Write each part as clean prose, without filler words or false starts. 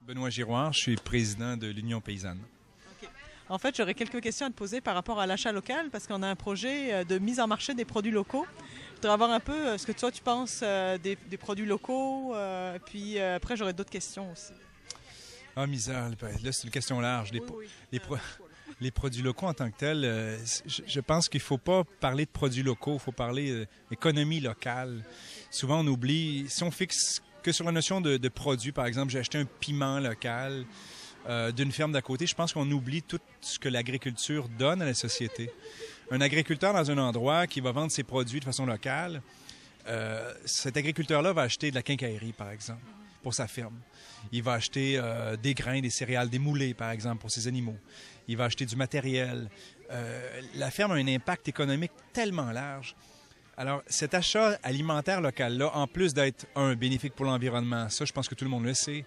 Benoît Giroir, je suis président de l'Union paysanne. OK. En fait, j'aurais quelques questions à te poser par rapport à l'achat local parce qu'on a un projet de mise en marché des produits locaux. Je voudrais avoir un peu ce que toi tu penses des produits locaux. Puis après, j'aurais d'autres questions aussi. Ah, misère, là, c'est une question large. Oui. Les produits locaux en tant que tels, je pense qu'il ne faut pas parler de produits locaux, il faut parler d'économie locale. Souvent, on oublie, si on fixe que sur la notion de produits, par exemple, j'ai acheté un piment local d'une ferme d'à côté, je pense qu'on oublie tout ce que l'agriculture donne à la société. Un agriculteur dans un endroit qui va vendre ses produits de façon locale, cet agriculteur-là va acheter de la quincaillerie, par exemple, pour sa ferme. Il va acheter des grains, des céréales, des moulées, par exemple, pour ses animaux. Il va acheter du matériel. La ferme a un impact économique tellement large. Alors, cet achat alimentaire local-là, en plus d'être, bénéfique pour l'environnement, ça, je pense que tout le monde le sait,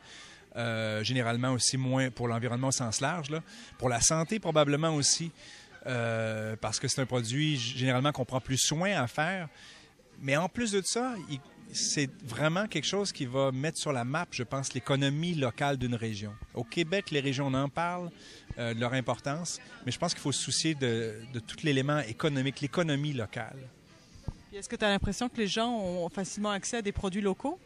généralement aussi moins pour l'environnement au sens large, là. Pour la santé, probablement aussi, parce que c'est un produit, généralement, qu'on prend plus soin à faire. Mais en plus de ça, c'est vraiment quelque chose qui va mettre sur la map, je pense, l'économie locale d'une région. Au Québec, les régions en parlent, de leur importance, mais je pense qu'il faut se soucier de tout l'élément économique, l'économie locale. Puis est-ce que tu as l'impression que les gens ont facilement accès à des produits locaux?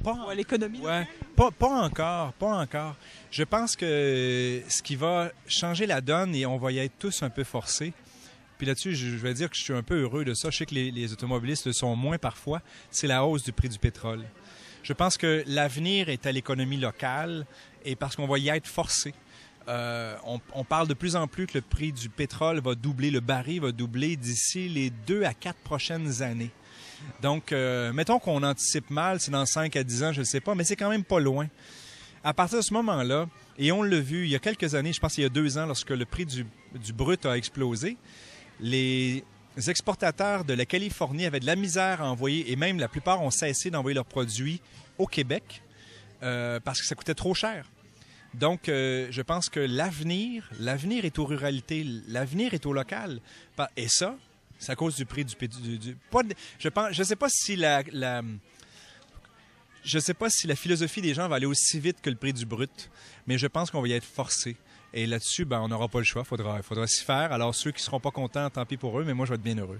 Ou à l'économie locale? Pas encore. Je pense que ce qui va changer la donne, et on va y être tous un peu forcés, puis là-dessus, je vais dire que je suis un peu heureux de ça. Je sais que les automobilistes le sont moins parfois. C'est la hausse du prix du pétrole. Je pense que l'avenir est à l'économie locale et parce qu'on va y être forcé. On parle de plus en plus que le prix du pétrole va doubler, le baril va doubler d'ici les 2 à 4 prochaines années. Donc, mettons qu'on anticipe mal, c'est dans 5 à 10 ans, je ne sais pas, mais c'est quand même pas loin. À partir de ce moment-là, et on l'a vu il y a quelques années, je pense qu'il y a 2 ans, lorsque le prix du brut a explosé, les exportateurs de la Californie avaient de la misère à envoyer, et même la plupart ont cessé d'envoyer leurs produits au Québec parce que ça coûtait trop cher. Donc, je pense que l'avenir est aux ruralités, l'avenir est au local. Et ça, c'est à cause du prix je sais pas si je sais pas si la philosophie des gens va aller aussi vite que le prix du brut, mais je pense qu'on va y être forcé. Et là-dessus, on n'aura pas le choix. Il faudra s'y faire. Alors, ceux qui ne seront pas contents, tant pis pour eux, mais moi, je vais être bien heureux.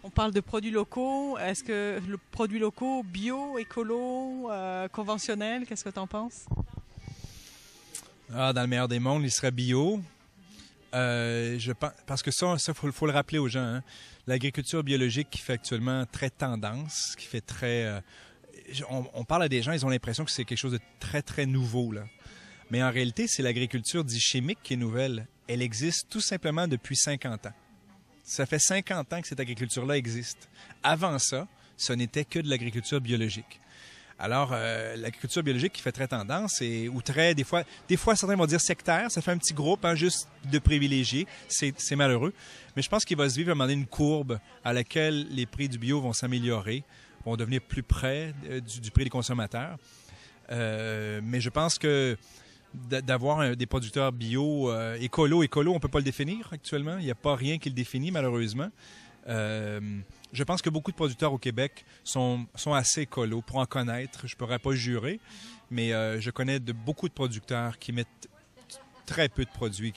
On parle de produits locaux. Est-ce que le produit locaux, bio, écolo, conventionnel, qu'est-ce que tu en penses? Dans le meilleur des mondes, il serait bio. Je pense, parce que ça, faut le rappeler aux gens. Hein. L'agriculture biologique qui fait actuellement très tendance, qui fait très... on parle à des gens, ils ont l'impression que c'est quelque chose de très, très nouveau, là. Mais en réalité, c'est l'agriculture dite chimique qui est nouvelle. Elle existe tout simplement depuis 50 ans. Ça fait 50 ans que cette agriculture-là existe. Avant ça, ce n'était que de l'agriculture biologique. Alors, l'agriculture biologique qui fait très tendance, ou très, des fois, certains vont dire sectaire, ça fait un petit groupe, hein, juste de privilégiés. C'est malheureux. Mais je pense qu'il va se vivre à un moment donné une courbe à laquelle les prix du bio vont s'améliorer, vont devenir plus près du prix des consommateurs. Mais je pense que d'avoir des producteurs bio, écolo, on ne peut pas le définir actuellement. Il n'y a pas rien qui le définit, malheureusement. Je pense que beaucoup de producteurs au Québec sont assez écolos pour en connaître. Je ne pourrais pas jurer, mais je connais beaucoup de producteurs qui mettent très peu de produits,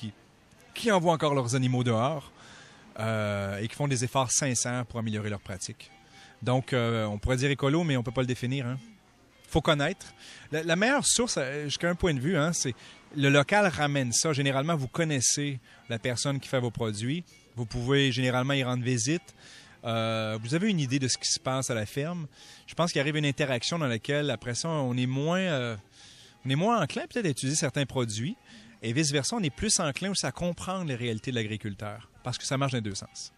qui envoient encore leurs animaux dehors et qui font des efforts sincères pour améliorer leurs pratiques. Donc, on pourrait dire écolo, mais on ne peut pas le définir, hein. Faut connaître. La meilleure source, jusqu'à un point de vue, hein, c'est le local ramène ça. Généralement, vous connaissez la personne qui fait vos produits. Vous pouvez généralement y rendre visite. Vous avez une idée de ce qui se passe à la ferme. Je pense qu'il arrive une interaction dans laquelle, après ça, on est moins enclin peut-être à utiliser certains produits. Et vice-versa, on est plus enclin aussi à comprendre les réalités de l'agriculteur. Parce que ça marche dans les deux sens.